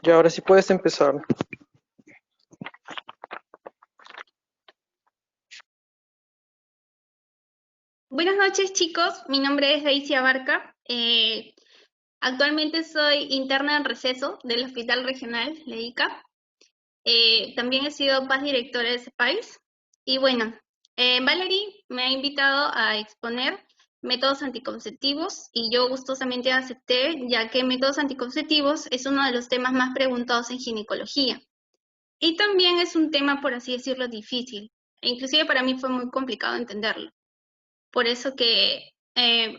Ya, ahora sí puedes empezar. Buenas noches, chicos. Mi nombre es Daisy Abarca. Actualmente soy interna en receso del Hospital Regional Leica. También he sido paz directora de ese país. Y bueno, Valerie me ha invitado a exponer métodos anticonceptivos y yo gustosamente acepté, ya que métodos anticonceptivos es uno de los temas más preguntados en ginecología. Y también es un tema, por así decirlo, difícil. E inclusive para mí fue muy complicado entenderlo. Por eso que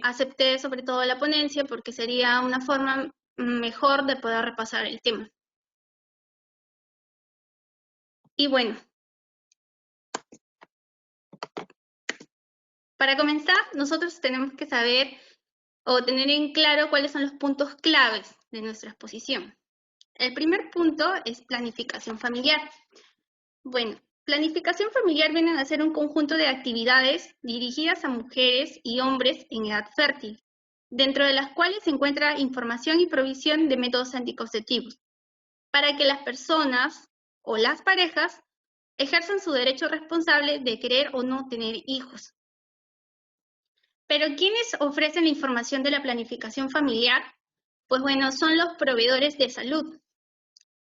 acepté sobre todo la ponencia, porque sería una forma mejor de poder repasar el tema. Y bueno, para comenzar, nosotros tenemos que saber o tener en claro cuáles son los puntos claves de nuestra exposición. El primer punto es planificación familiar. Bueno, planificación familiar viene a ser un conjunto de actividades dirigidas a mujeres y hombres en edad fértil, dentro de las cuales se encuentra información y provisión de métodos anticonceptivos, para que las personas o las parejas ejerzan su derecho responsable de querer o no tener hijos. Pero ¿quiénes ofrecen la información de la planificación familiar? Pues bueno, son los proveedores de salud.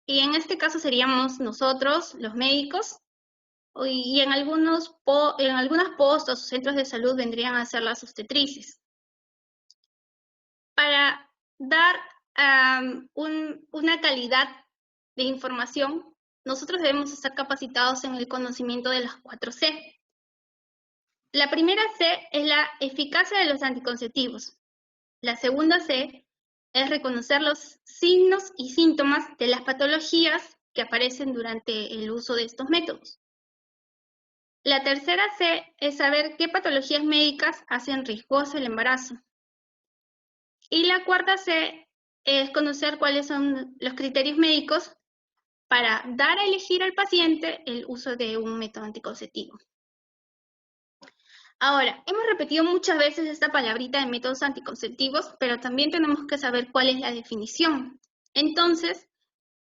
Y en este caso seríamos nosotros, los médicos, y en algunas postas o centros de salud vendrían a ser las obstetrices. Para dar una calidad de información, nosotros debemos estar capacitados en el conocimiento de las 4C. La primera C es la eficacia de los anticonceptivos. La segunda C es reconocer los signos y síntomas de las patologías que aparecen durante el uso de estos métodos. La tercera C es saber qué patologías médicas hacen riesgoso el embarazo. Y la cuarta C es conocer cuáles son los criterios médicos para dar a elegir al paciente el uso de un método anticonceptivo. Ahora, hemos repetido muchas veces esta palabrita de métodos anticonceptivos, pero también tenemos que saber cuál es la definición. Entonces,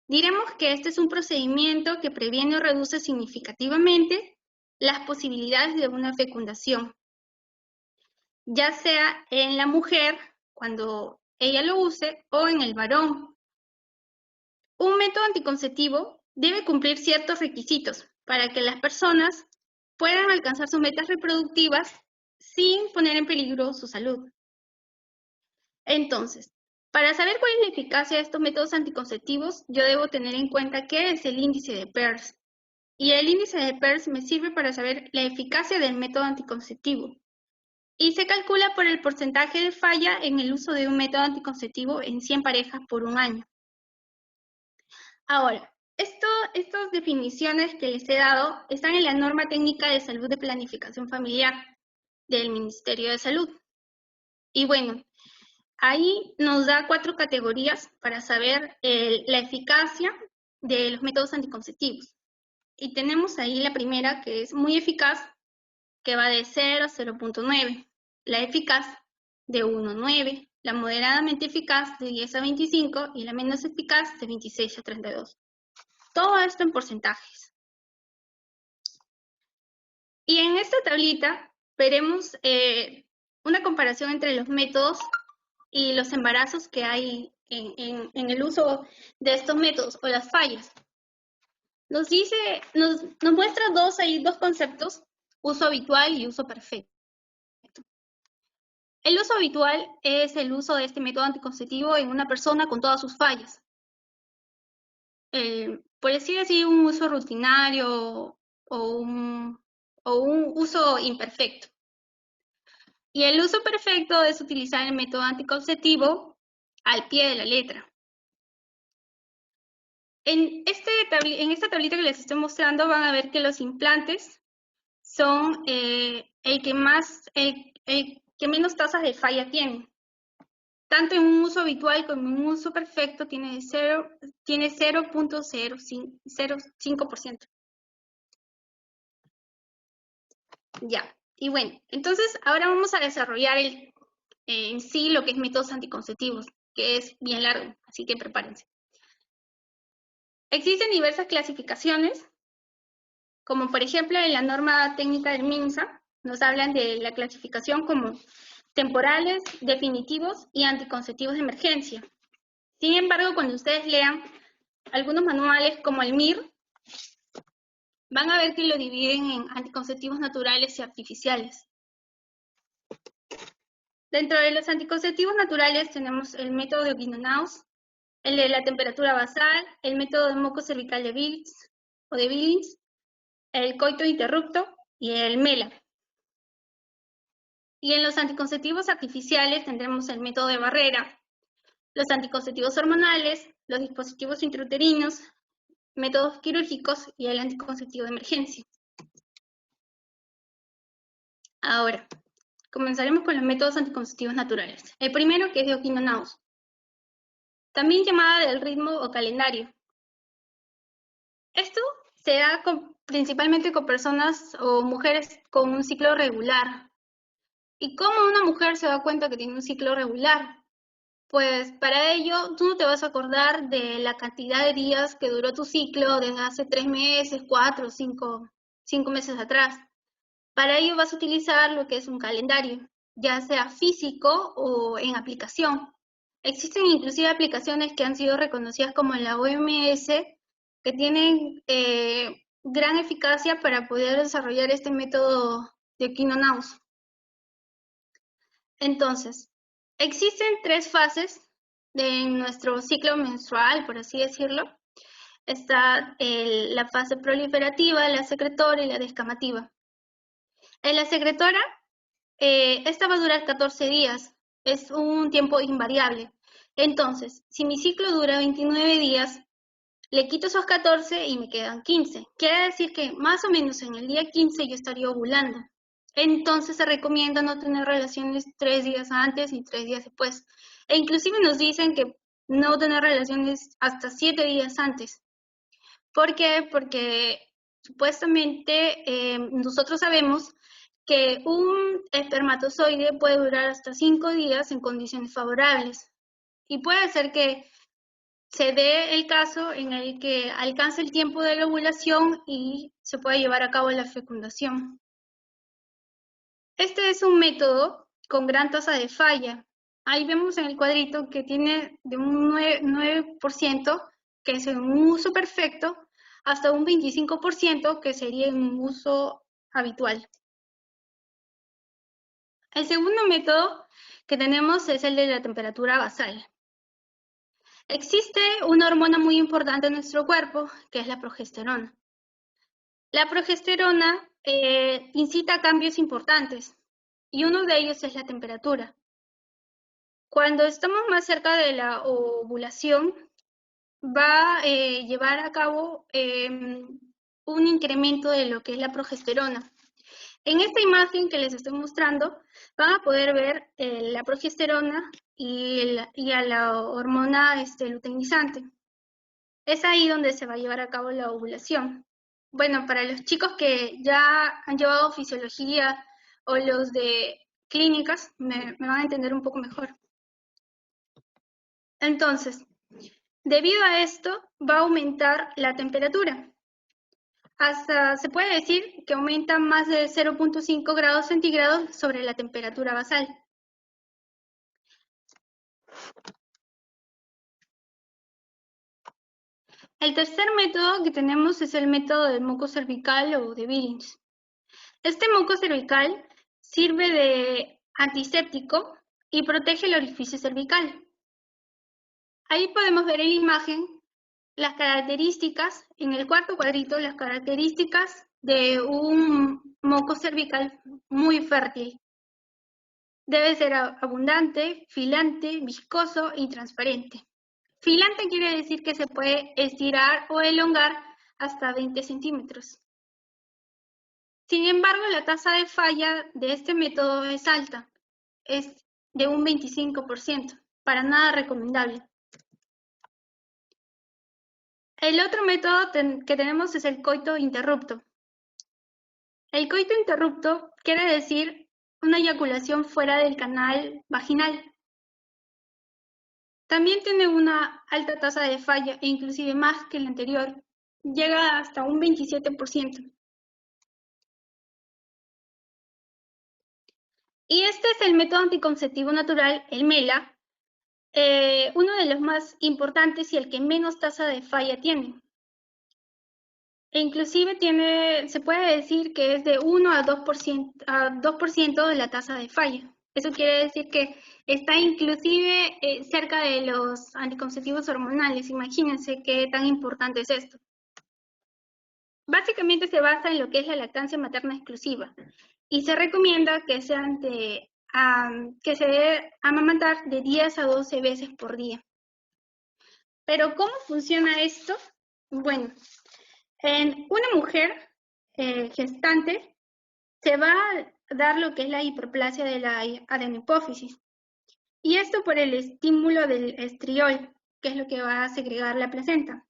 diremos que este es un procedimiento que previene o reduce significativamente las posibilidades de una fecundación, ya sea en la mujer, cuando ella lo use, o en el varón. Un método anticonceptivo debe cumplir ciertos requisitos para que las personas puedan alcanzar sus metas reproductivas sin poner en peligro su salud. Entonces, para saber cuál es la eficacia de estos métodos anticonceptivos, yo debo tener en cuenta qué es el índice de Peirce. Y el índice de Peirce me sirve para saber la eficacia del método anticonceptivo. Y se calcula por el porcentaje de falla en el uso de un método anticonceptivo en 100 parejas por un año. Ahora, estas definiciones que les he dado están en la norma técnica de salud de planificación familiar del Ministerio de Salud. Y bueno, ahí nos da 4 categorías para saber la eficacia de los métodos anticonceptivos. Y tenemos ahí la primera, que es muy eficaz, que va de 0 a 0.9. La eficaz de 1 a 9. La moderadamente eficaz de 10 a 25 y la menos eficaz de 26 a 32. Todo esto en porcentajes. Y en esta tablita veremos una comparación entre los métodos y los embarazos que hay en el uso de estos métodos o las fallas. Nos muestra dos conceptos, uso habitual y uso perfecto. El uso habitual es el uso de este método anticonceptivo en una persona con todas sus fallas. Por decir un uso rutinario o un uso imperfecto. Y el uso perfecto es utilizar el método anticonceptivo al pie de la letra. En esta tablita que les estoy mostrando van a ver que los implantes son el que menos tasas de falla tienen. Tanto en un uso habitual como en un uso perfecto tiene 0.05%. Ya, y bueno, entonces ahora vamos a desarrollar en sí lo que es métodos anticonceptivos, que es bien largo, así que prepárense. Existen diversas clasificaciones, como por ejemplo en la norma técnica del MINSA, nos hablan de la clasificación como temporales, definitivos y anticonceptivos de emergencia. Sin embargo, cuando ustedes lean algunos manuales como el MIR, van a ver que lo dividen en anticonceptivos naturales y artificiales. Dentro de los anticonceptivos naturales tenemos el método de Billings, el de la temperatura basal, el método de moco cervical de Billings, el coito interrupto y el MELA. Y en los anticonceptivos artificiales tendremos el método de barrera, los anticonceptivos hormonales, los dispositivos intrauterinos, métodos quirúrgicos y el anticonceptivo de emergencia. Ahora, comenzaremos con los métodos anticonceptivos naturales. El primero, que es de Oquinonaus, también llamada del ritmo o calendario. Esto se da principalmente con personas o mujeres con un ciclo regular. ¿Y cómo una mujer se da cuenta que tiene un ciclo regular? Pues para ello tú no te vas a acordar de la cantidad de días que duró tu ciclo desde hace 3 meses, 4, 5 meses atrás. Para ello vas a utilizar lo que es un calendario, ya sea físico o en aplicación. Existen inclusive aplicaciones que han sido reconocidas como la OMS, que tienen gran eficacia para poder desarrollar este método de Oquinonaus. Entonces, existen 3 fases de nuestro ciclo menstrual, por así decirlo. Está la fase proliferativa, la secretora y la descamativa. En la secretora, esta va a durar 14 días, es un tiempo invariable. Entonces, si mi ciclo dura 29 días, le quito esos 14 y me quedan 15. Quiere decir que más o menos en el día 15 yo estaría ovulando. Entonces se recomienda no tener relaciones 3 días antes y 3 días después. E inclusive nos dicen que no tener relaciones hasta 7 días antes. ¿Por qué? Porque supuestamente nosotros sabemos que un espermatozoide puede durar hasta 5 días en condiciones favorables. Y puede ser que se dé el caso en el que alcance el tiempo de la ovulación y se pueda llevar a cabo la fecundación. Este es un método con gran tasa de falla. Ahí vemos en el cuadrito que tiene de un 9% que es en un uso perfecto hasta un 25% que sería en un uso habitual. El segundo método que tenemos es el de la temperatura basal. Existe una hormona muy importante en nuestro cuerpo, que es la progesterona. La progesterona incita a cambios importantes, y uno de ellos es la temperatura. Cuando estamos más cerca de la ovulación, va a llevar a cabo un incremento de lo que es la progesterona. En esta imagen que les estoy mostrando, van a poder ver la progesterona y a la hormona luteinizante. Es ahí donde se va a llevar a cabo la ovulación. Bueno, para los chicos que ya han llevado fisiología o los de clínicas, me van a entender un poco mejor. Entonces, debido a esto, va a aumentar la temperatura. Hasta se puede decir que aumenta más de 0.5 grados centígrados sobre la temperatura basal. El tercer método que tenemos es el método del moco cervical o de Billings. Este moco cervical sirve de antiséptico y protege el orificio cervical. Ahí podemos ver en la imagen las características, en el cuarto cuadrito, las características de un moco cervical muy fértil. Debe ser abundante, filante, viscoso y transparente. Filante quiere decir que se puede estirar o elongar hasta 20 centímetros. Sin embargo, la tasa de falla de este método es alta, es de un 25%, para nada recomendable. El otro método que tenemos es el coito interrupto. El coito interrupto quiere decir una eyaculación fuera del canal vaginal. También tiene una alta tasa de falla e inclusive más que el anterior, llega hasta un 27%. Y este es el método anticonceptivo natural, el MELA, uno de los más importantes y el que menos tasa de falla tiene. E inclusive se puede decir que es de 1 a 2% de la tasa de falla. Eso quiere decir que está inclusive cerca de los anticonceptivos hormonales. Imagínense qué tan importante es esto. Básicamente se basa en lo que es la lactancia materna exclusiva y se recomienda que que se debe amamantar de 10 a 12 veces por día. Pero ¿cómo funciona esto? Bueno, en una mujer gestante se va a dar lo que es la hiperplasia de la adenohipófisis. Y esto por el estímulo del estriol, que es lo que va a segregar la placenta.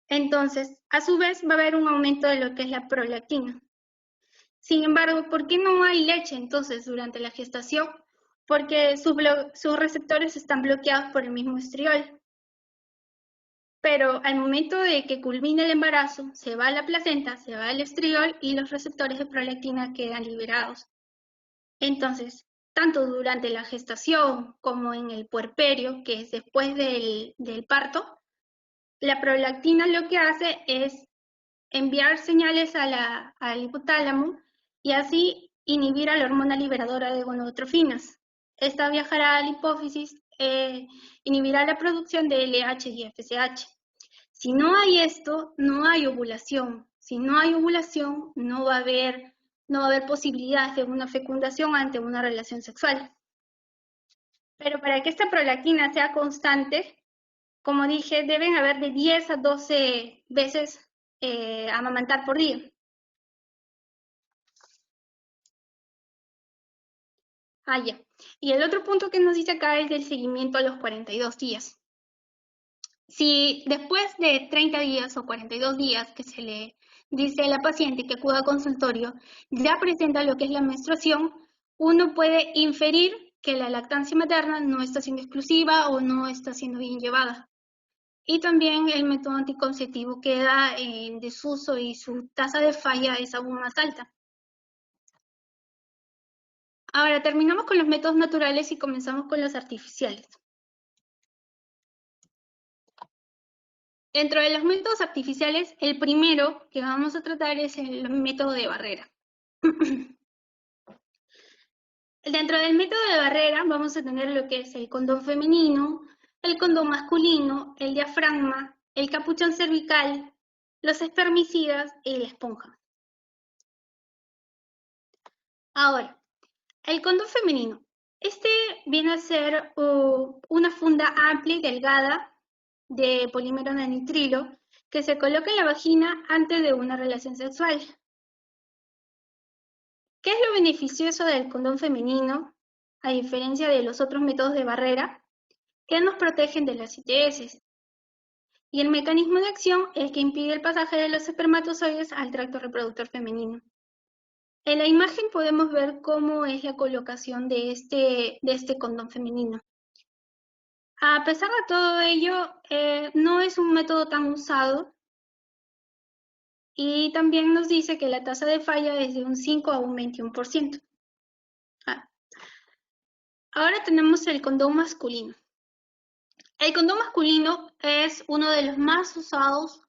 Entonces, a su vez, va a haber un aumento de lo que es la prolactina. Sin embargo, ¿por qué no hay leche entonces durante la gestación? Porque sus receptores están bloqueados por el mismo estriol. Pero al momento de que culmina el embarazo, se va la placenta, se va el estriol y los receptores de prolactina quedan liberados. Entonces, tanto durante la gestación como en el puerperio, que es después del parto, la prolactina lo que hace es enviar señales al hipotálamo y así inhibir a la hormona liberadora de gonadotrofinas. Esta viajará a la hipófisis, inhibirá la producción de LH y FSH. Si no hay esto, no hay ovulación. Si no hay ovulación, no va a haber posibilidades de una fecundación ante una relación sexual. Pero para que esta prolactina sea constante, como dije, deben haber de 10 a 12 veces amamantar por día. Ya. Y el otro punto que nos dice acá es del seguimiento a los 42 días. Si después de 30 días o 42 días que se le dice a la paciente que acuda al consultorio, ya presenta lo que es la menstruación, uno puede inferir que la lactancia materna no está siendo exclusiva o no está siendo bien llevada. Y también el método anticonceptivo queda en desuso y su tasa de falla es aún más alta. Ahora terminamos con los métodos naturales y comenzamos con los artificiales. Dentro de los métodos artificiales, el primero que vamos a tratar es el método de barrera. Dentro del método de barrera vamos a tener lo que es el condón femenino, el condón masculino, el diafragma, el capuchón cervical, los espermicidas y la esponja. Ahora, el condón femenino. Este viene a ser una funda amplia y delgada de polímero nanitrilo que se coloca en la vagina antes de una relación sexual. ¿Qué es lo beneficioso del condón femenino, a diferencia de los otros métodos de barrera? Que nos protegen de las ITS. Y el mecanismo de acción es que impide el pasaje de los espermatozoides al tracto reproductor femenino. En la imagen podemos ver cómo es la colocación de este condón femenino. A pesar de todo ello, no es un método tan usado y también nos dice que la tasa de falla es de un 5 a un 21%. Ahora tenemos el condón masculino. El condón masculino es uno de los más usados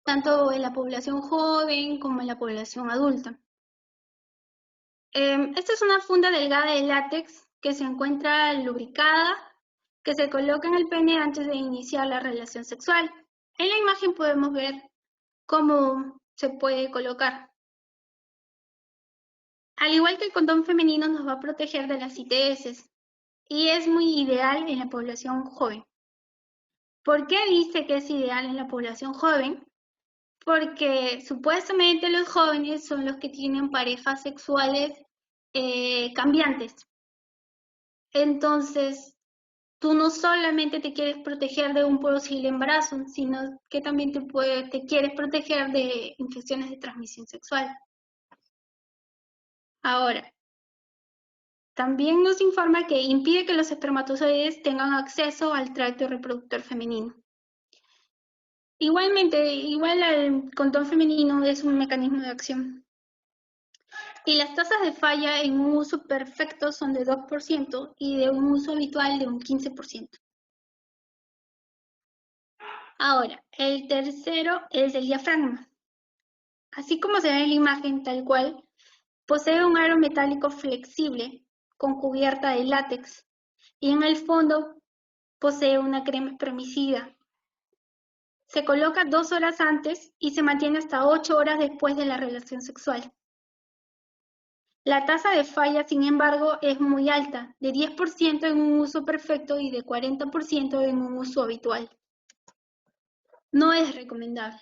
tanto en la población joven como en la población adulta. Esta es una funda delgada de látex que se encuentra lubricada, que se coloca en el pene antes de iniciar la relación sexual. En la imagen podemos ver cómo se puede colocar. Al igual que el condón femenino nos va a proteger de las ITS y es muy ideal en la población joven. ¿Por qué dice que es ideal en la población joven? Porque supuestamente los jóvenes son los que tienen parejas sexuales cambiantes. Entonces, tú no solamente te quieres proteger de un posible embarazo, sino que también te quieres proteger de infecciones de transmisión sexual. Ahora, También nos informa que impide que los espermatozoides tengan acceso al tracto reproductor femenino. Igualmente, igual al condón femenino es un mecanismo de acción. Y las tasas de falla en un uso perfecto son de 2% y de un uso habitual de un 15%. Ahora, el tercero es el diafragma. Así como se ve en la imagen tal cual, posee un aro metálico flexible con cubierta de látex y en el fondo posee una crema espermicida. Se coloca 2 horas antes y se mantiene hasta 8 horas después de la relación sexual. La tasa de falla, sin embargo, es muy alta, de 10% en un uso perfecto y de 40% en un uso habitual. No es recomendable.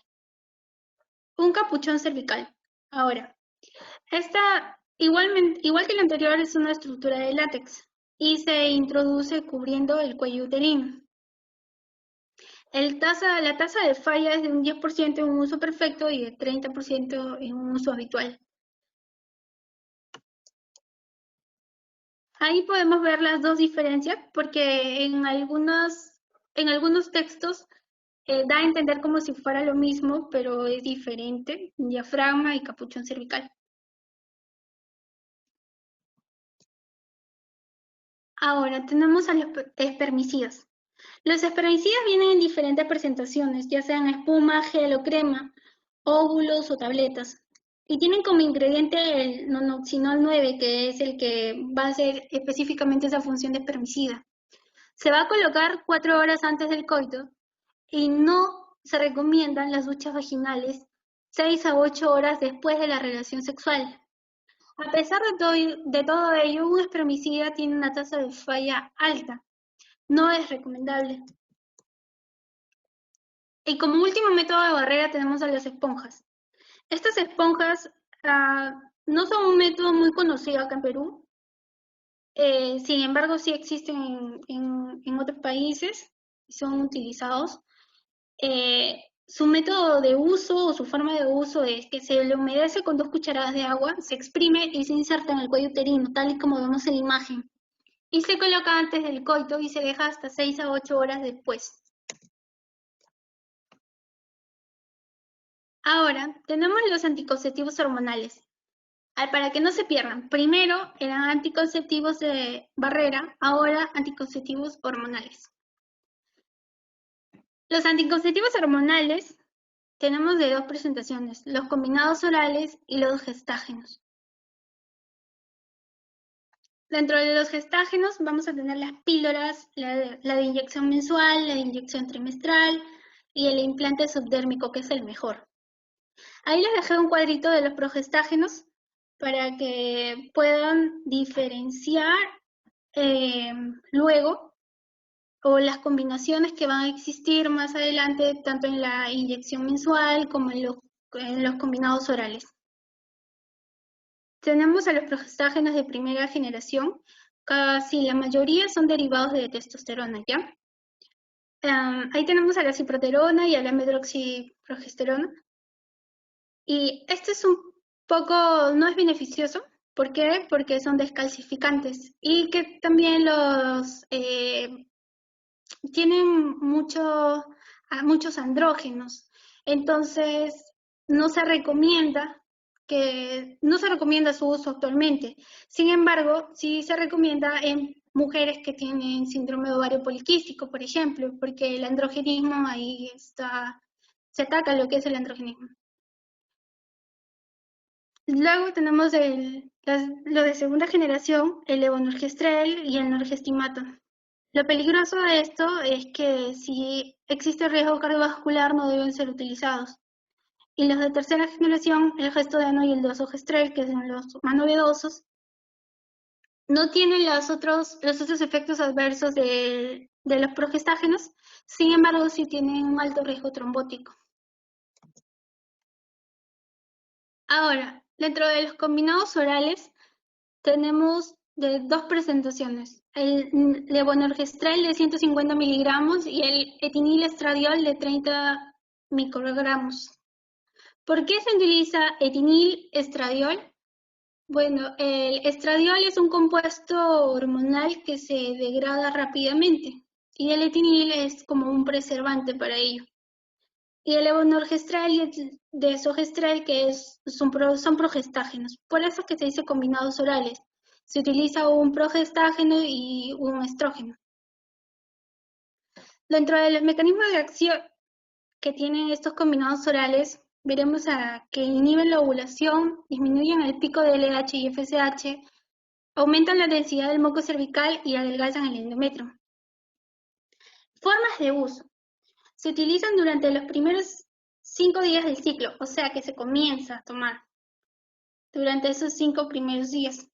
Un capuchón cervical. Ahora, esta, igual que la anterior, es una estructura de látex y se introduce cubriendo el cuello uterino. La tasa de falla es de un 10% en un uso perfecto y de 30% en un uso habitual. Ahí podemos ver las dos diferencias porque en algunos textos da a entender como si fuera lo mismo, pero es diferente, diafragma y capuchón cervical. Ahora tenemos a los espermicidas. Los espermicidas vienen en diferentes presentaciones, ya sean espuma, gel o crema, óvulos o tabletas. Y tienen como ingrediente el nonoxinol 9, que es el que va a hacer específicamente esa función de espermicida. Se va a colocar 4 horas antes del coito y no se recomiendan las duchas vaginales 6 a 8 horas después de la relación sexual. A pesar de todo ello, un espermicida tiene una tasa de falla alta. No es recomendable. Y como último método de barrera tenemos a las esponjas. Estas esponjas no son un método muy conocido acá en Perú. Sin embargo, sí existen en otros países y son utilizados. Su método de uso o su forma de uso es que se le humedece con 2 cucharadas de agua, se exprime y se inserta en el cuello uterino, tal y como vemos en la imagen. Y se coloca antes del coito y se deja hasta 6 a 8 horas después. Ahora, tenemos los anticonceptivos hormonales. Para que no se pierdan, primero eran anticonceptivos de barrera, ahora anticonceptivos hormonales. Los anticonceptivos hormonales tenemos de 2 presentaciones, los combinados orales y los gestágenos. Dentro de los gestágenos vamos a tener las píldoras, la de inyección mensual, la de inyección trimestral y el implante subdérmico, que es el mejor. Ahí les dejé un cuadrito de los progestágenos para que puedan diferenciar luego o las combinaciones que van a existir más adelante, tanto en la inyección mensual como en los combinados orales. Tenemos a los progestágenos de primera generación, casi la mayoría son derivados de testosterona, ¿ya? Ahí tenemos a la ciproterona y a la medroxiprogesterona. Y este es un poco, no es beneficioso. ¿Por qué? Porque son descalcificantes y que también tienen muchos andrógenos. Entonces, no se recomienda su uso actualmente. Sin embargo, sí se recomienda en mujeres que tienen síndrome de ovario poliquístico, por ejemplo, porque el androgenismo ahí se ataca lo que es el androgenismo. Luego tenemos lo de segunda generación, el levonorgestrel y el norgestimato. Lo peligroso de esto es que si existe riesgo cardiovascular no deben ser utilizados. Y los de tercera generación, el gestodeno y el dosogestrel, que son los más novedosos, no tienen los otros efectos adversos de los progestágenos, sin embargo sí tienen un alto riesgo trombótico. Ahora, dentro de los combinados orales tenemos de 2 presentaciones, el levonorgestrel de 150 miligramos y el etinilestradiol de 30 microgramos. ¿Por qué se utiliza etinilestradiol? Bueno, el estradiol es un compuesto hormonal que se degrada rápidamente y el etinil es como un preservante para ello. Y el levonorgestrel y el desogestrel, son progestágenos. Por eso es que se dice combinados orales. Se utiliza un progestágeno y un estrógeno. Dentro de los mecanismos de acción que tienen estos combinados orales, veremos que inhiben la ovulación, disminuyen el pico de LH y FSH, aumentan la densidad del moco cervical y adelgazan el endometrio. Formas de uso. Se utilizan durante los primeros 5 días del ciclo, o sea que se comienza a tomar durante esos 5 primeros días.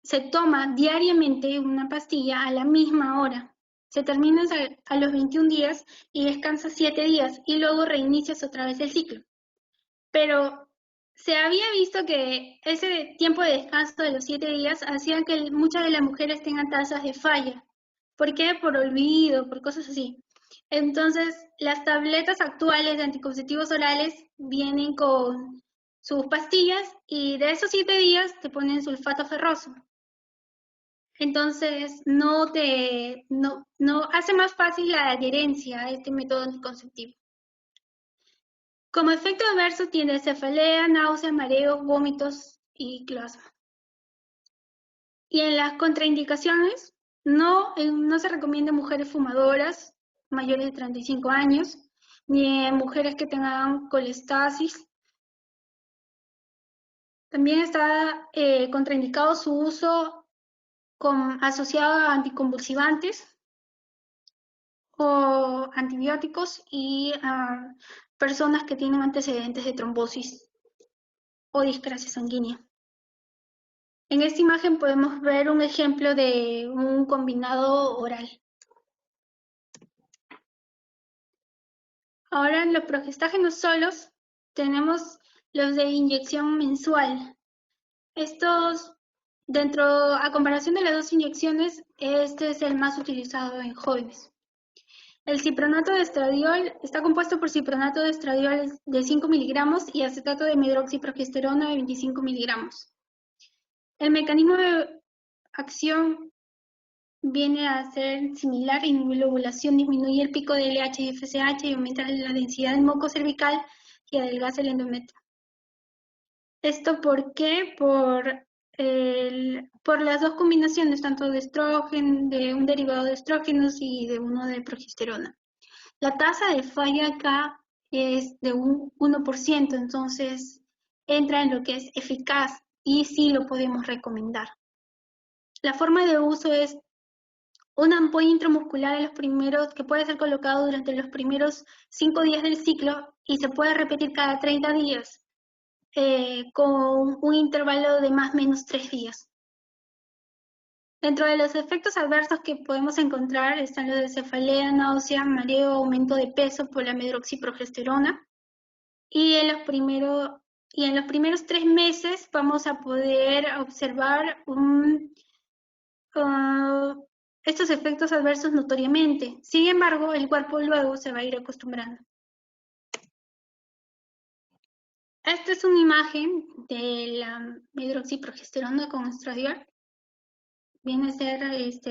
Se toma diariamente una pastilla a la misma hora. Se termina a los 21 días y descansa 7 días y luego reinicias otra vez el ciclo. Pero se había visto que ese tiempo de descanso de los 7 días hacía que muchas de las mujeres tengan tasas de falla. ¿Por qué? Por olvido, por cosas así. Entonces, las tabletas actuales de anticonceptivos orales vienen con sus pastillas y de esos 7 días te ponen sulfato ferroso. Entonces, no hace más fácil la adherencia a este método anticonceptivo. Como efecto adverso tiene cefalea, náuseas, mareos, vómitos y cloasma. Y en las contraindicaciones, no se recomienda en mujeres fumadoras mayores de 35 años, ni en mujeres que tengan colestasis. También está contraindicado su uso asociado a anticonvulsivantes o antibióticos y a personas que tienen antecedentes de trombosis o discrasia sanguínea. En esta imagen podemos ver un ejemplo de un combinado oral. Ahora en los progestágenos solos tenemos los de inyección mensual. Estos, a comparación de las 2 inyecciones, este es el más utilizado en jóvenes. El cipronato de estradiol está compuesto por cipronato de estradiol de 5 miligramos y acetato de medroxiprogesterona de 25 miligramos. El mecanismo de acción viene a ser similar, inhibe la ovulación, disminuye el pico de LH y FSH y aumenta la densidad del moco cervical y adelgaza el endometrio. ¿Esto por qué? Por las dos combinaciones, tanto de estrógeno, de un derivado de estrógenos y de uno de progesterona. La tasa de falla acá es de un 1%, entonces entra en lo que es eficaz y sí lo podemos recomendar. La forma de uso es una ampolla intramuscular que puede ser colocado durante los primeros 5 días del ciclo y se puede repetir cada 30 días con un intervalo de más o menos 3 días. Dentro de los efectos adversos que podemos encontrar están los de cefalea, náusea, mareo, aumento de peso por la medroxiprogesterona. Y en los primeros 3 meses vamos a poder observar estos efectos adversos notoriamente. Sin embargo, el cuerpo luego se va a ir acostumbrando. Esta es una imagen de la medroxiprogesterona con estradiol. Viene a ser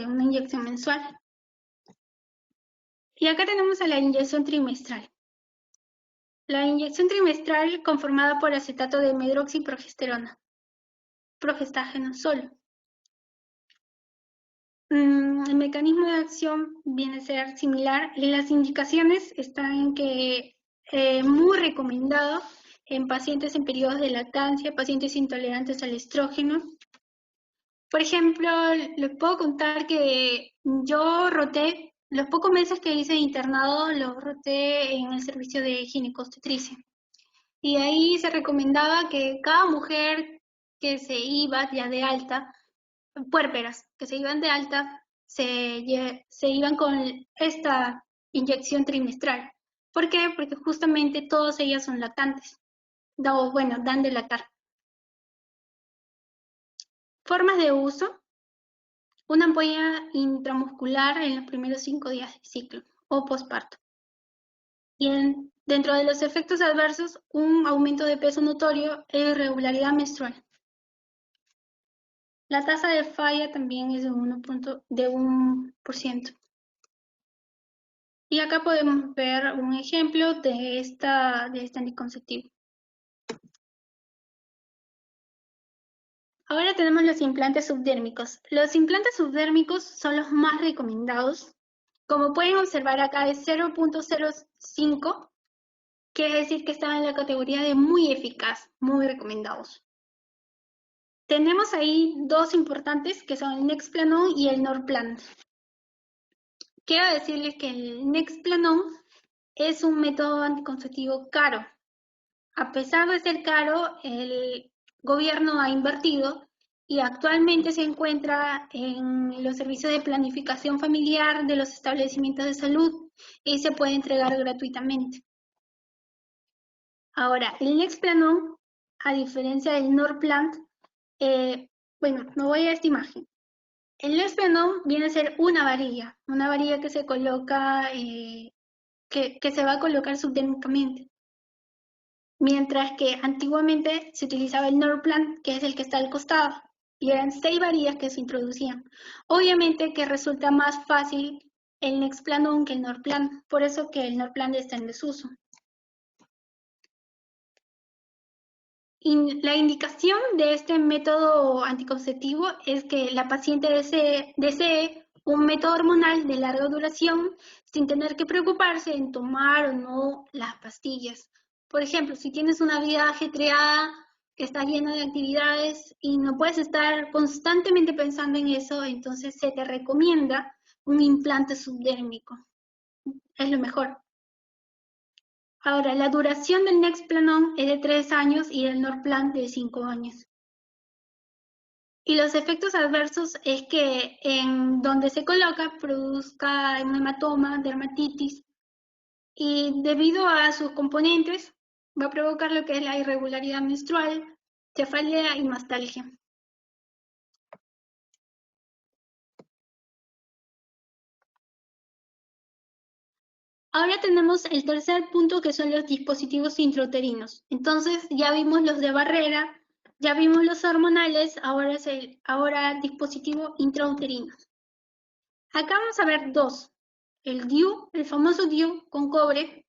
una inyección mensual. Y acá tenemos a la inyección trimestral. La inyección trimestral conformada por acetato de medroxiprogesterona, progestágeno solo. El mecanismo de acción viene a ser similar y las indicaciones están en que muy recomendado en pacientes en periodos de lactancia, pacientes intolerantes al estrógeno. Por ejemplo, les puedo contar que yo roté, los pocos meses que hice de internado, los roté en el servicio de ginecobstetricia. Y ahí se recomendaba que cada mujer que se iba ya de alta, puérperas que se iban de alta, se iban con esta inyección trimestral. ¿Por qué? Porque justamente todas ellas son lactantes. Dan de lactar. Formas de uso. Una ampolla intramuscular en los primeros 5 días del ciclo o posparto. Y dentro de los efectos adversos, un aumento de peso notorio e irregularidad menstrual. La tasa de falla también es de 1%. Y acá podemos ver un ejemplo de este anticonceptivo. Ahora tenemos los implantes subdérmicos. Los implantes subdérmicos son los más recomendados. Como pueden observar acá es 0.05, quiere decir que están en la categoría de muy eficaz, muy recomendados. Tenemos ahí dos importantes que son el Nexplanon y el Norplant. Quiero decirles que el Nexplanon es un método anticonceptivo caro. A pesar de ser caro, el gobierno ha invertido y actualmente se encuentra en los servicios de planificación familiar de los establecimientos de salud y se puede entregar gratuitamente. Ahora, el Nexplanon, a diferencia del Norplant, bueno, me voy a esta imagen. El Nexplanon viene a ser una varilla que se coloca, que se va a colocar subdérmicamente. Mientras que antiguamente se utilizaba el Norplant, que es el que está al costado, y eran 6 varillas que se introducían. Obviamente que resulta más fácil el Nexplanon que el Norplant, por eso que el Norplant está en desuso. Y la indicación de este método anticonceptivo es que la paciente desee un método hormonal de larga duración sin tener que preocuparse en tomar o no las pastillas. Por ejemplo, si tienes una vida ajetreada, que está llena de actividades y no puedes estar constantemente pensando en eso, entonces se te recomienda un implante subdérmico. Es lo mejor. Ahora, la duración del Nexplanon es de 3 años y del Norplant de 5 años. Y los efectos adversos es que en donde se coloca produzca un hematoma, dermatitis, y debido a sus componentes va a provocar lo que es la irregularidad menstrual, cefalea y mastalgia. Ahora tenemos el tercer punto, que son los dispositivos intrauterinos. Entonces ya vimos los de barrera, ya vimos los hormonales, ahora dispositivo intrauterino. Acá vamos a ver dos. El DIU, el famoso DIU con cobre,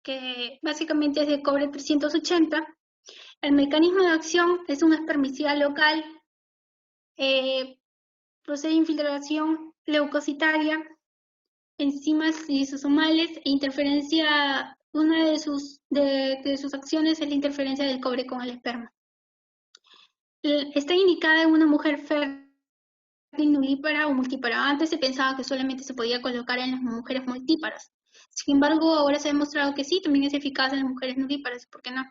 que básicamente es de cobre 380. El mecanismo de acción es un espermicida local, procede de infiltración leucocitaria, enzimas lisosomales e interferencia. Una de sus acciones es la interferencia del cobre con el esperma. Está indicada en una mujer fértil nulípara o multípara. Antes se pensaba que solamente se podía colocar en las mujeres multíparas. Sin embargo, ahora se ha demostrado que sí, también es eficaz en las mujeres nulíparas, ¿por qué no?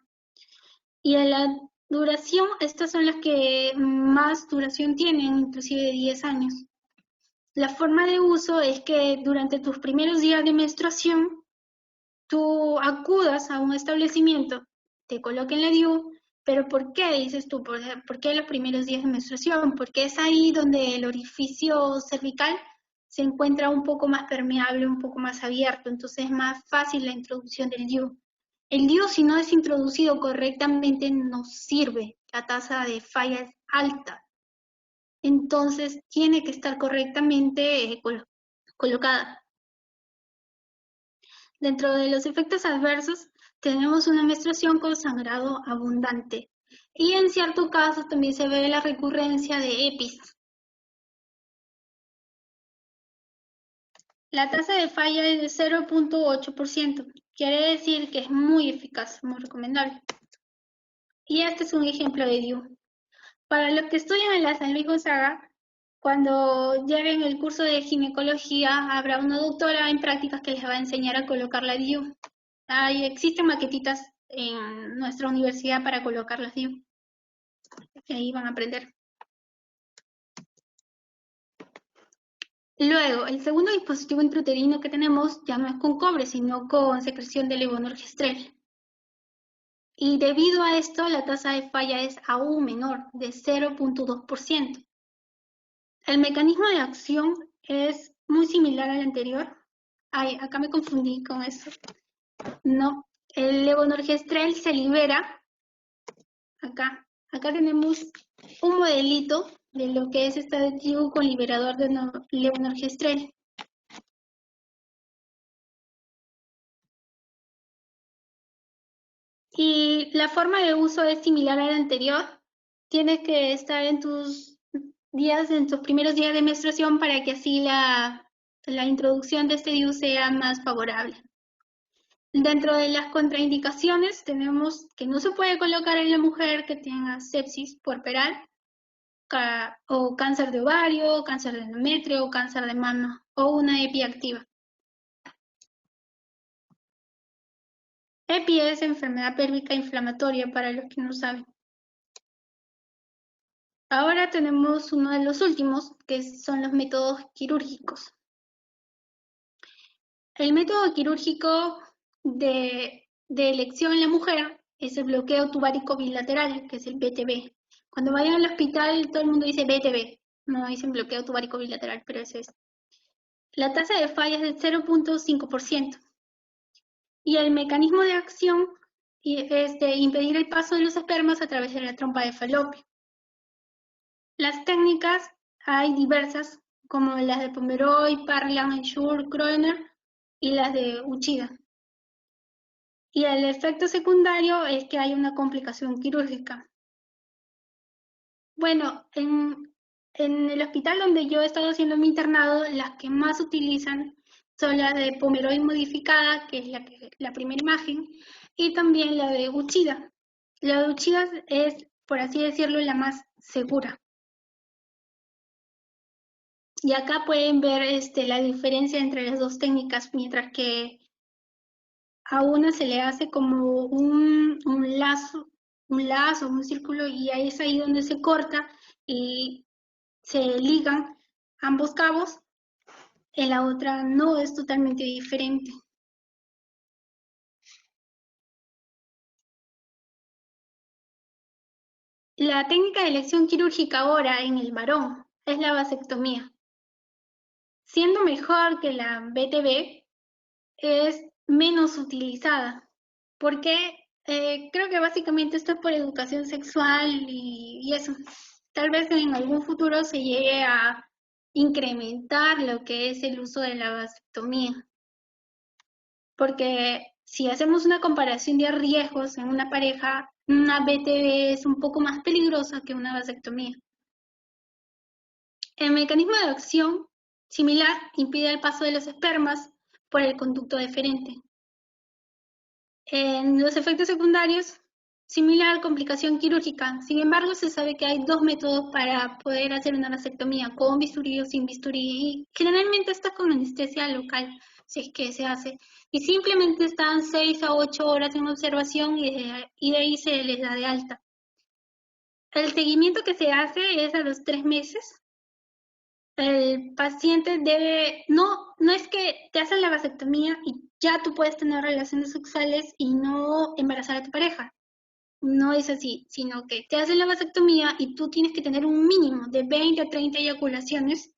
Y a la duración, estas son las que más duración tienen, inclusive de 10 años. La forma de uso es que durante tus primeros días de menstruación, tú acudas a un establecimiento, te coloquen la DIU, pero ¿por qué dices tú? ¿Por qué los primeros días de menstruación? Porque es ahí donde el orificio cervical se encuentra un poco más permeable, un poco más abierto, entonces es más fácil la introducción del DIU. El DIU, si no es introducido correctamente, no sirve, la tasa de falla es alta, entonces tiene que estar correctamente colocada. Dentro de los efectos adversos tenemos una menstruación con sangrado abundante y en ciertos casos también se ve la recurrencia de EPIs. La tasa de falla es de 0.8%, quiere decir que es muy eficaz, muy recomendable. Y este es un ejemplo de DIU. Para los que estudian en la San Luis Gonzaga, cuando lleven el curso de ginecología, habrá una doctora en prácticas que les va a enseñar a colocar la DIU. Existen maquetitas en nuestra universidad para colocar las DIU. Y ahí van a aprender. Luego, el segundo dispositivo intrauterino que tenemos ya no es con cobre, sino con secreción de levonorgestrel. Y debido a esto, la tasa de falla es aún menor, de 0.2%. El mecanismo de acción es muy similar al anterior. Ay, acá me confundí con eso. No, el levonorgestrel se libera. Acá tenemos un modelito de lo que es este aditivo con liberador de levonorgestrel. Y la forma de uso es similar a la anterior. Tienes que estar en tus en tus primeros días de menstruación para que así la introducción de este DIU sea más favorable. Dentro de las contraindicaciones tenemos que no se puede colocar en la mujer que tenga sepsis puerperal o cáncer de ovario, cáncer de endometrio, cáncer de mama o una EPI activa. EPI es enfermedad pélvica inflamatoria para los que no saben. Ahora tenemos uno de los últimos, que son los métodos quirúrgicos. El método quirúrgico de elección en la mujer es el bloqueo tubárico bilateral, que es el BTB. Cuando vayan al hospital, todo el mundo dice BTB, no dicen bloqueo tubárico bilateral, pero ese es. La tasa de falla es del 0.5%. Y el mecanismo de acción es de impedir el paso de los espermas a través de la trompa de falopio. Las técnicas hay diversas, como las de Pomeroy, Parlan, Ensure, Kroener y las de Uchida. Y el efecto secundario es que hay una complicación quirúrgica. Bueno, en el hospital donde yo he estado haciendo mi internado, las que más utilizan son las de Pomeroy modificada, que es la primera imagen, y también la de Uchida. La de Uchida es, por así decirlo, la más segura. Y acá pueden ver la diferencia entre las dos técnicas, mientras que a una se le hace como un lazo, un círculo, y ahí es ahí donde se corta y se ligan ambos cabos. En la otra no, es totalmente diferente. La técnica de elección quirúrgica ahora en el varón es la vasectomía. Siendo mejor que la BTB, es menos utilizada, porque creo que básicamente esto es por educación sexual y eso. Tal vez en algún futuro se llegue a incrementar lo que es el uso de la vasectomía, porque si hacemos una comparación de riesgos en una pareja, una BTB es un poco más peligrosa que una vasectomía. El mecanismo de acción similar impide el paso de los espermas por el conducto deferente. En los efectos secundarios, similar complicación quirúrgica. Sin embargo, se sabe que hay dos métodos para poder hacer una vasectomía, con bisturí o sin bisturí. Y generalmente está con anestesia local, si es que se hace. Y simplemente están 6 a 8 horas en observación y de ahí se les da de alta. El seguimiento que se hace es a los 3 meses. El paciente debe, no es que te hacen la vasectomía y ya tú puedes tener relaciones sexuales y no embarazar a tu pareja. No es así, sino que te hacen la vasectomía y tú tienes que tener un mínimo de 20 a 30 eyaculaciones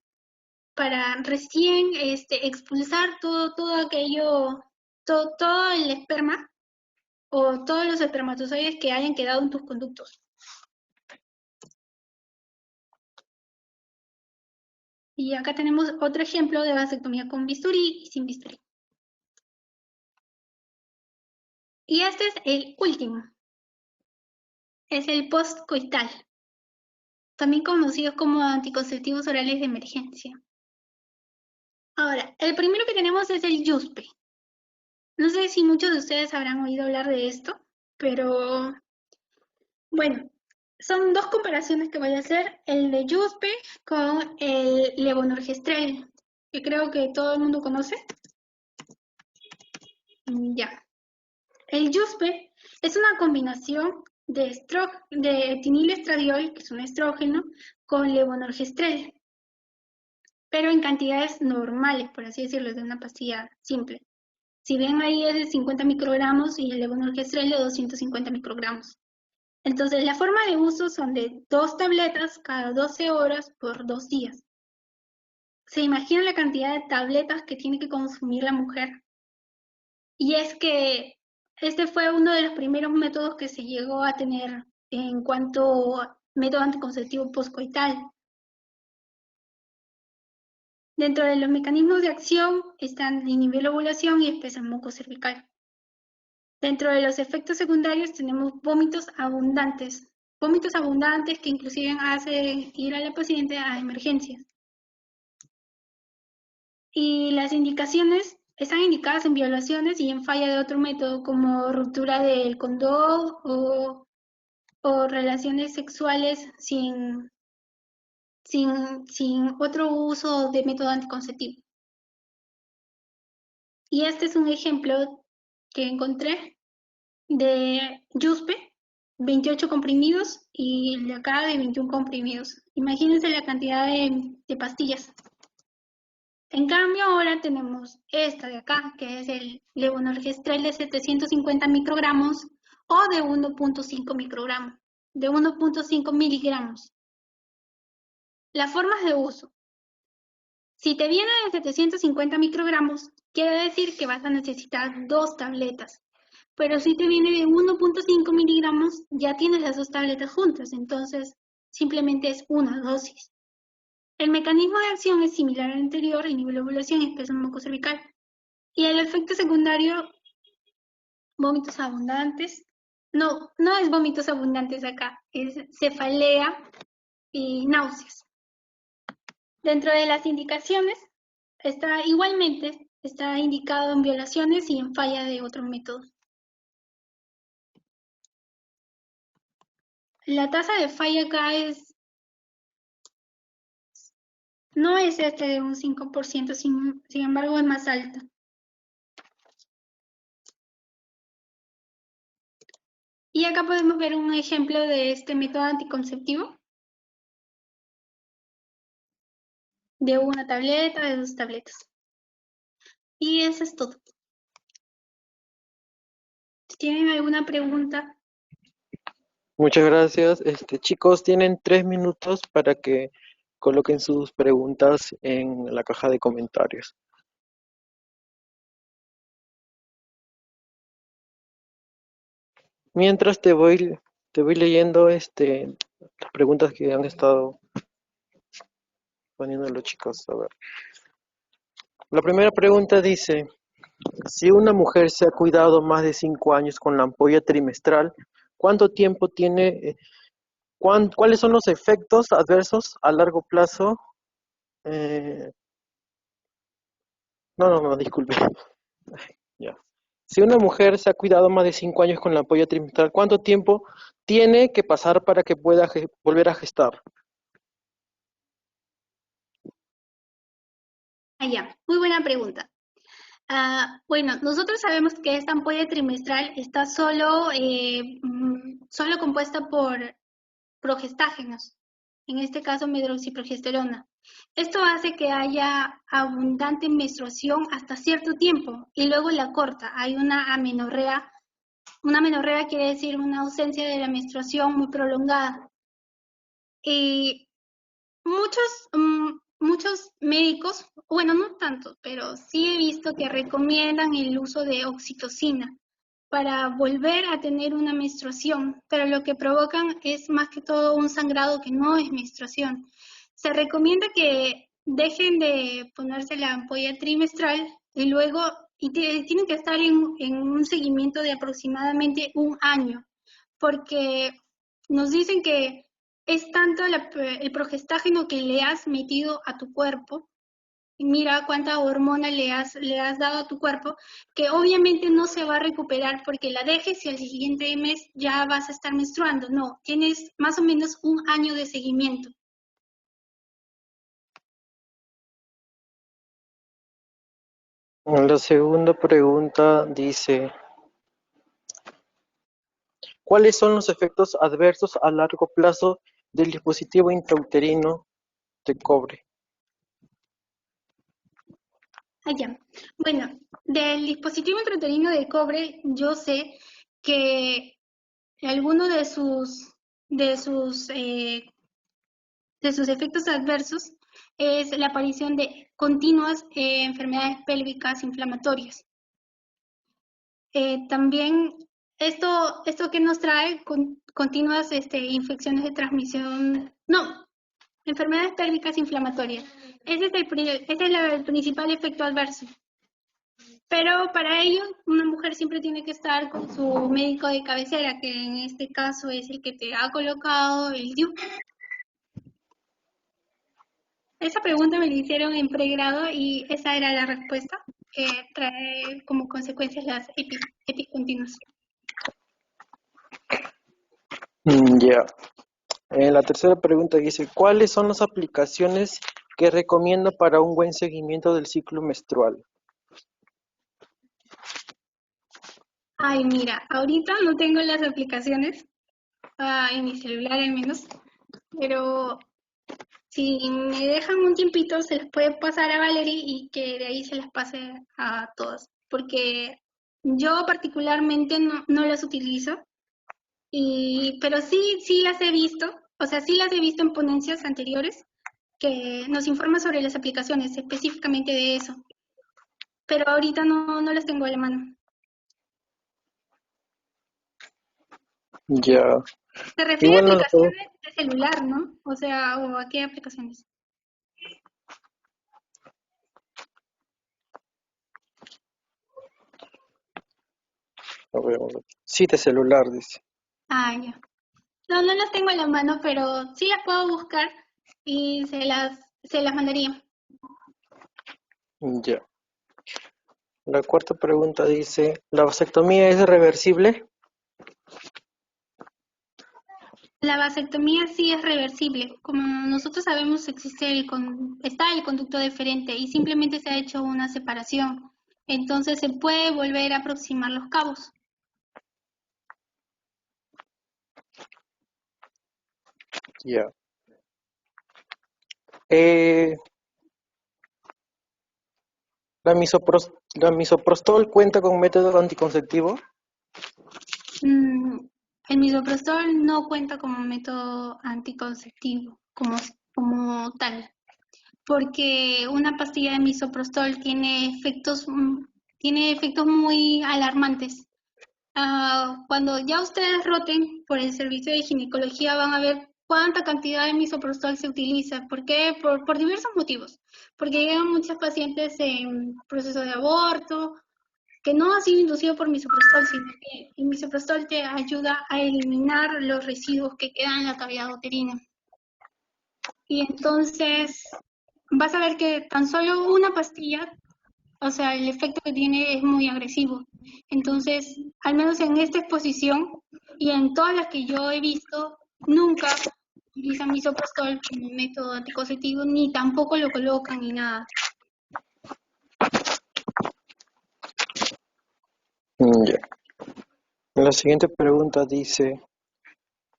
para recién expulsar todo aquello, todo el esperma o todos los espermatozoides que hayan quedado en tus conductos. Y acá tenemos otro ejemplo de vasectomía con bisturí y sin bisturí. Y este es el último. Es el postcoital, también conocido como anticonceptivos orales de emergencia. Ahora, el primero que tenemos es el YUSPE. No sé si muchos de ustedes habrán oído hablar de esto, pero bueno, son dos comparaciones que voy a hacer, el de YUSPE con el levonorgestrel, que creo que todo el mundo conoce. Ya. El YUSPE es una combinación de etinilestradiol, que es un estrógeno, con levonorgestrel, pero en cantidades normales, por así decirlo, de una pastilla simple. Si ven ahí es de 50 microgramos y el levonorgestrel de 250 microgramos. Entonces, la forma de uso son de 2 tabletas cada 12 horas por 2 días. ¿Se imaginan la cantidad de tabletas que tiene que consumir la mujer? Y es que este fue uno de los primeros métodos que se llegó a tener en cuanto a método anticonceptivo postcoital, Dentro de los mecanismos de acción están inhibir la ovulación y espesar muco cervical. Dentro de los efectos secundarios tenemos vómitos abundantes que inclusive hacen ir a la paciente a emergencias. Y las indicaciones están indicadas en violaciones y en falla de otro método como ruptura del condón o relaciones sexuales sin otro uso de método anticonceptivo. Y este es un ejemplo que encontré de Yuspe, 28 comprimidos, y el de acá de 21 comprimidos. Imagínense la cantidad de pastillas. En cambio, ahora tenemos esta de acá, que es el levonorgestrel de 750 microgramos o de 1.5 microgramos, de 1.5 miligramos. Las formas de uso. Si te viene de 750 microgramos, quiere decir que vas a necesitar 2 tabletas. Pero si te viene de 1.5 miligramos, ya tienes las 2 tabletas juntas, entonces simplemente es una dosis. El mecanismo de acción es similar al anterior, inhibe la ovulación y espesa mucocervical. Y el efecto secundario, vómitos abundantes. No, no es vómitos abundantes acá, es cefalea y náuseas. Dentro de las indicaciones, igualmente está indicado en violaciones y en falla de otro método. La tasa de falla acá no es de un 5%, sin embargo es más alta. Y acá podemos ver un ejemplo de este método anticonceptivo, de una tableta, de 2 tabletas. Y eso es todo. Si tienen alguna pregunta. Muchas gracias. Chicos, tienen 3 minutos para que coloquen sus preguntas en la caja de comentarios. Mientras te voy leyendo las preguntas que han estado poniendo los chicos. A ver. La primera pregunta dice, si una mujer se ha cuidado más de 5 años con la ampolla trimestral, ¿cuánto tiempo tiene, cuáles son los efectos adversos a largo plazo? No, disculpe. Ya. Si una mujer se ha cuidado más de 5 años con la ampolla trimestral, ¿cuánto tiempo tiene que pasar para que pueda volver a gestar? Ya, muy buena pregunta. Bueno, nosotros sabemos que esta ampolla trimestral está solo compuesta por progestágenos, en este caso medroxiprogesterona. Esto hace que haya abundante menstruación hasta cierto tiempo y luego la corta. Hay una amenorrea. Una amenorrea quiere decir una ausencia de la menstruación muy prolongada. Y muchos médicos, bueno, no tanto, pero sí he visto que recomiendan el uso de oxitocina para volver a tener una menstruación, pero lo que provocan es más que todo un sangrado que no es menstruación. Se recomienda que dejen de ponerse la ampolla trimestral y luego tienen que estar en un seguimiento de aproximadamente un año, porque nos dicen que es tanto el progestágeno que le has metido a tu cuerpo, y mira cuánta hormona le has dado a tu cuerpo, que obviamente no se va a recuperar porque la dejes y al siguiente mes ya vas a estar menstruando. No, tienes más o menos un año de seguimiento. La segunda pregunta dice, ¿cuáles son los efectos adversos a largo plazo del dispositivo intrauterino de cobre? Allá. Bueno, del dispositivo intrauterino de cobre, yo sé que alguno de sus de sus efectos adversos es la aparición de continuas enfermedades pélvicas inflamatorias. También esto que nos trae continuas infecciones de transmisión, no, Enfermedades pélvicas inflamatorias. Ese es el principal efecto adverso. Pero para ello, una mujer siempre tiene que estar con su médico de cabecera, que en este caso es el que te ha colocado el DIU. Esa pregunta me la hicieron en pregrado y esa era la respuesta, que trae como consecuencias las EPI continuas. Ya. La tercera pregunta dice, ¿cuáles son las aplicaciones que recomienda para un buen seguimiento del ciclo menstrual? Ay, mira, ahorita no tengo las aplicaciones, en mi celular al menos, pero si me dejan un tiempito se las puede pasar a Valerie y que de ahí se las pase a todos, porque yo particularmente no las utilizo, pero sí las he visto, o sea, sí las he visto en ponencias anteriores que nos informan sobre las aplicaciones específicamente de eso, pero ahorita no las tengo a la mano. Ya. Se refiere a Igual no las puedo. aplicaciones de celular, ¿no? O sea, ¿o a qué aplicaciones? A ver, sí, de celular, dice. Ah, ya. No las tengo a la mano, pero sí las puedo buscar y se las mandaría. Ya. La cuarta pregunta dice, ¿la vasectomía es reversible? La vasectomía sí es reversible. Como nosotros sabemos, está el conducto deferente y simplemente se ha hecho una separación. Entonces se puede volver a aproximar los cabos. Ya. Eh, ¿La misoprostol cuenta con método anticonceptivo? El misoprostol no cuenta como método anticonceptivo como tal, porque una pastilla de misoprostol tiene efectos muy alarmantes. Cuando ya ustedes roten por el servicio de ginecología van a ver cuánta cantidad de misoprostol se utiliza. ¿Por qué? Por diversos motivos. Porque llegan muchas pacientes en proceso de aborto, que no ha sido inducido por misoprostol, sino que el misoprostol te ayuda a eliminar los residuos que quedan en la cavidad uterina. Y entonces vas a ver que tan solo una pastilla, o sea, el efecto que tiene es muy agresivo. Entonces, al menos en esta exposición y en todas las que yo he visto, nunca utilizan misoprostol como método anticonceptivo, ni tampoco lo colocan ni nada. Ya. La siguiente pregunta dice,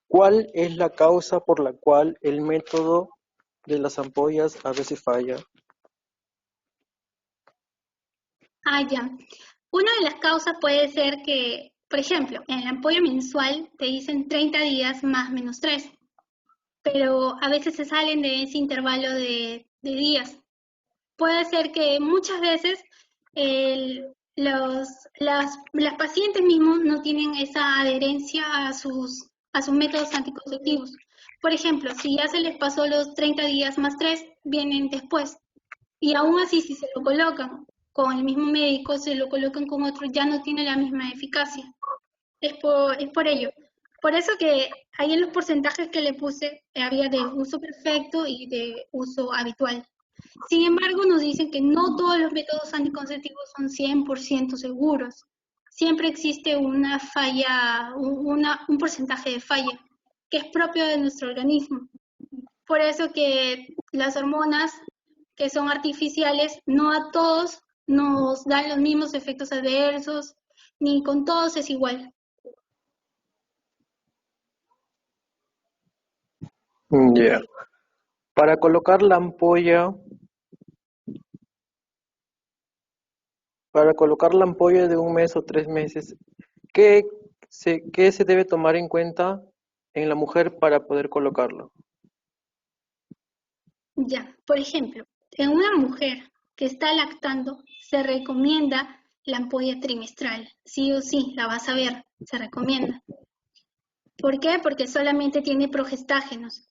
¿cuál es la causa por la cual el método de las ampollas a veces falla? Ya. Una de las causas puede ser que, por ejemplo, en la ampolla mensual te dicen 30 días más menos 3, pero a veces se salen de ese intervalo de días. Puede ser que muchas veces las pacientes mismos no tienen esa adherencia a sus métodos anticonceptivos. Por ejemplo, si ya se les pasó los 30 días más 3, vienen después. Y aún así, si se lo colocan con el mismo médico, se lo colocan con otro, ya no tiene la misma eficacia. Es por ello. Por eso que ahí en los porcentajes que le puse había de uso perfecto y de uso habitual. Sin embargo, nos dicen que no todos los métodos anticonceptivos son 100% seguros. Siempre existe una falla, un porcentaje de falla, que es propio de nuestro organismo. Por eso que las hormonas que son artificiales, no a todos nos dan los mismos efectos adversos, ni con todos es igual. Ya. Para colocar la ampolla, de 1 mes o 3 meses, ¿qué se debe tomar en cuenta en la mujer para poder colocarlo? Ya, por ejemplo, en una mujer que está lactando, se recomienda la ampolla trimestral. Sí o sí, la vas a ver, se recomienda. ¿Por qué? Porque solamente tiene progestágenos.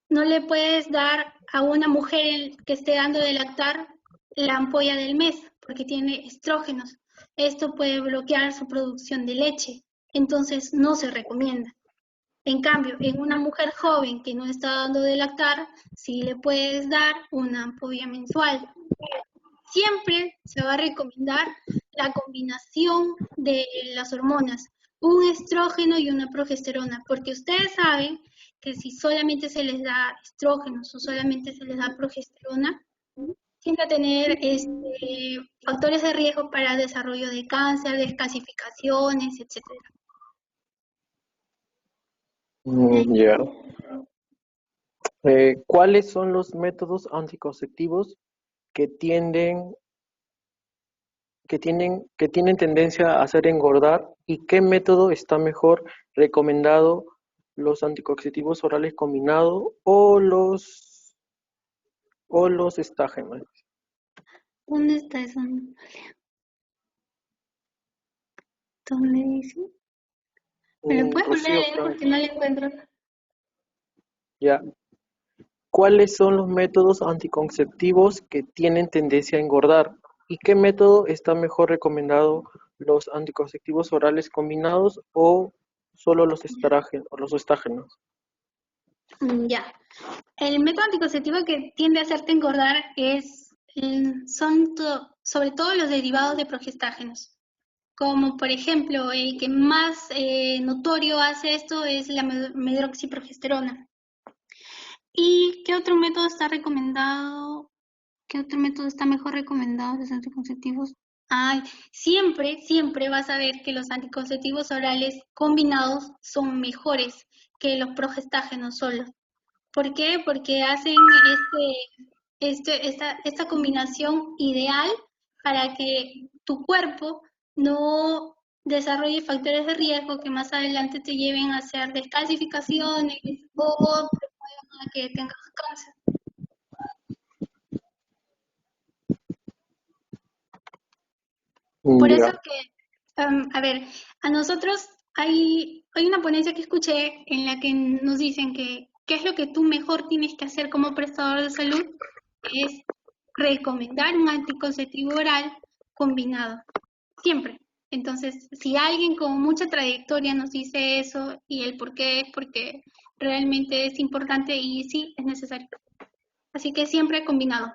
No le puedes dar a una mujer que esté dando de lactar la ampolla del mes porque tiene estrógenos. Esto puede bloquear su producción de leche, entonces no se recomienda. En cambio, en una mujer joven que no está dando de lactar, sí le puedes dar una ampolla mensual. Siempre se va a recomendar la combinación de las hormonas, un estrógeno y una progesterona, porque ustedes saben que si solamente se les da estrógenos o solamente se les da progesterona, tiende a tener factores de riesgo para desarrollo de cáncer, descalcificaciones, etcétera. Ya. ¿Cuáles son los métodos anticonceptivos que tienen tendencia a hacer engordar y qué método está mejor recomendado, los anticonceptivos orales combinados o los estágenos? ¿Dónde está eso? ¿Dónde dice? ¿Me lo puedes volver a Rocío leer porque no Franco. lo encuentro? Ya. ¿Cuáles son los métodos anticonceptivos que tienen tendencia a engordar? ¿Y qué método está mejor recomendado, los anticonceptivos orales combinados o solo los estágenos? Ya. El método anticonceptivo que tiende a hacerte engordar sobre todo los derivados de progestágenos. Como por ejemplo, el que más notorio hace esto es la medroxiprogesterona. ¿Y qué otro método está recomendado? ¿Qué otro método está mejor recomendado de los anticonceptivos? Ay, siempre vas a ver que los anticonceptivos orales combinados son mejores que los progestágenos solos. ¿Por qué? Porque hacen esta combinación ideal para que tu cuerpo no desarrolle factores de riesgo que más adelante te lleven a hacer descalcificaciones o a que tengas cáncer. Por eso Ya. que, a ver, a nosotros hay una ponencia que escuché en la que nos dicen que qué es lo que tú mejor tienes que hacer como prestador de salud, es recomendar un anticonceptivo oral combinado, siempre. Entonces, si alguien con mucha trayectoria nos dice eso y el por qué es porque realmente es importante y sí, es necesario. Así que siempre combinado,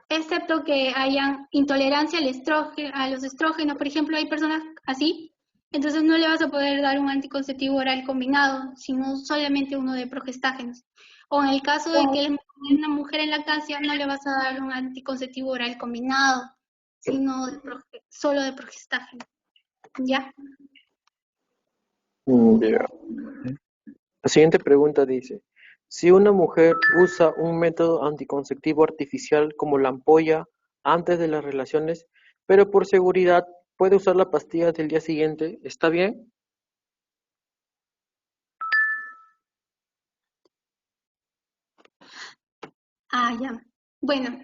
excepto que hayan intolerancia a los estrógenos, por ejemplo, hay personas así, entonces no le vas a poder dar un anticonceptivo oral combinado, sino solamente uno de progestágenos. O en el caso de que es una mujer en lactancia, no le vas a dar un anticonceptivo oral combinado, sino solo de progestágeno. ¿Ya? Ya. La siguiente pregunta dice, si una mujer usa un método anticonceptivo artificial como la ampolla antes de las relaciones, pero por seguridad puede usar la pastilla del día siguiente, ¿está bien? Ah, ya. Bueno,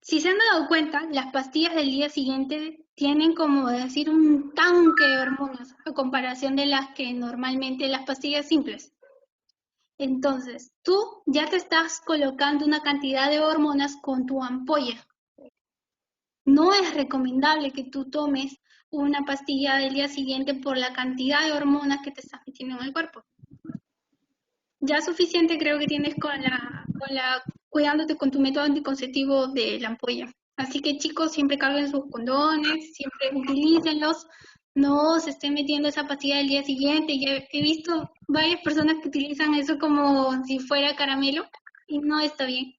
si se han dado cuenta, las pastillas del día siguiente tienen como decir un tanque de hormonas a comparación de las que normalmente las pastillas simples. Entonces, tú ya te estás colocando una cantidad de hormonas con tu ampolla. No es recomendable que tú tomes una pastilla del día siguiente por la cantidad de hormonas que te estás metiendo en el cuerpo. Ya suficiente creo que tienes cuidándote con tu método anticonceptivo de la ampolla. Así que chicos, siempre carguen sus condones, siempre utilícenlos, no se estén metiendo esa pastilla del día siguiente. Ya he visto varias personas que utilizan eso como si fuera caramelo y no está bien,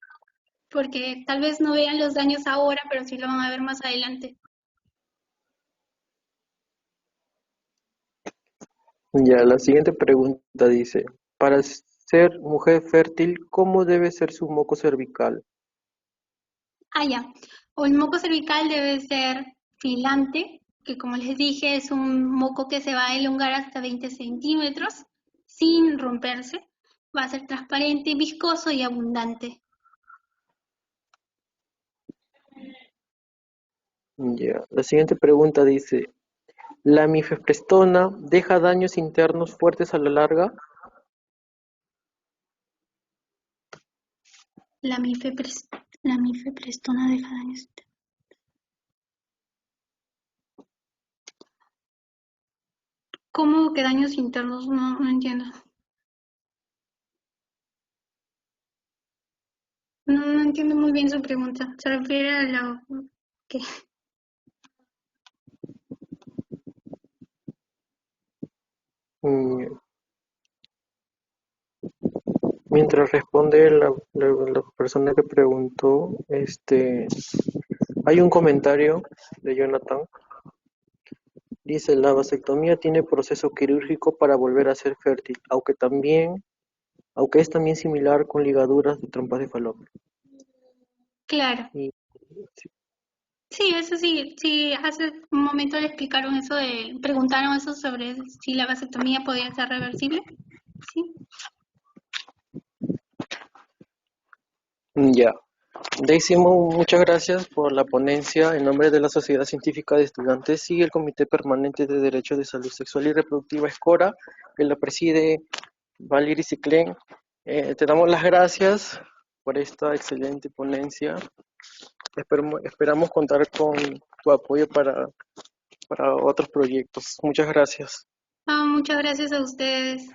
porque tal vez no vean los daños ahora, pero sí lo van a ver más adelante. Ya, la siguiente pregunta dice, para ser mujer fértil, ¿cómo debe ser su moco cervical? Ah, ya. O el moco cervical debe ser filante, que como les dije es un moco que se va a elongar hasta 20 centímetros sin romperse. Va a ser transparente, viscoso y abundante. Ya, la siguiente pregunta dice, ¿la mifepristona deja daños internos fuertes a la larga? La la mifeprestona deja daños. ¿Cómo que daños internos? No, no entiendo. No, no entiendo muy bien su pregunta. ¿Se refiere a la... ¿qué? Mm, Mientras responde la persona que preguntó, hay un comentario de Jonathan. Dice, la vasectomía tiene proceso quirúrgico para volver a ser fértil, aunque es también similar con ligaduras de trompas de falopio. Claro. Y, sí, Sí, eso sí, sí, hace un momento le explicaron eso preguntaron eso sobre si la vasectomía podía ser reversible. Sí. ya. Daisy, muchas gracias por la ponencia en nombre de la Sociedad Científica de Estudiantes y el Comité Permanente de Derechos de Salud Sexual y Reproductiva ESCORA, que la preside Valery Ciclén. Te damos las gracias por esta excelente ponencia. Esperamos contar con tu apoyo para otros proyectos. Muchas gracias. Muchas gracias a ustedes.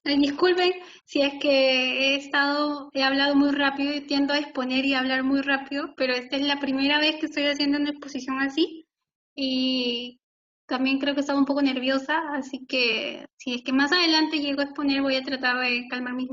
Disculpen si es que he hablado muy rápido y tiendo a exponer y hablar muy rápido, pero esta es la primera vez que estoy haciendo una exposición así y también creo que estaba un poco nerviosa, así que si es que más adelante llego a exponer voy a tratar de calmar mis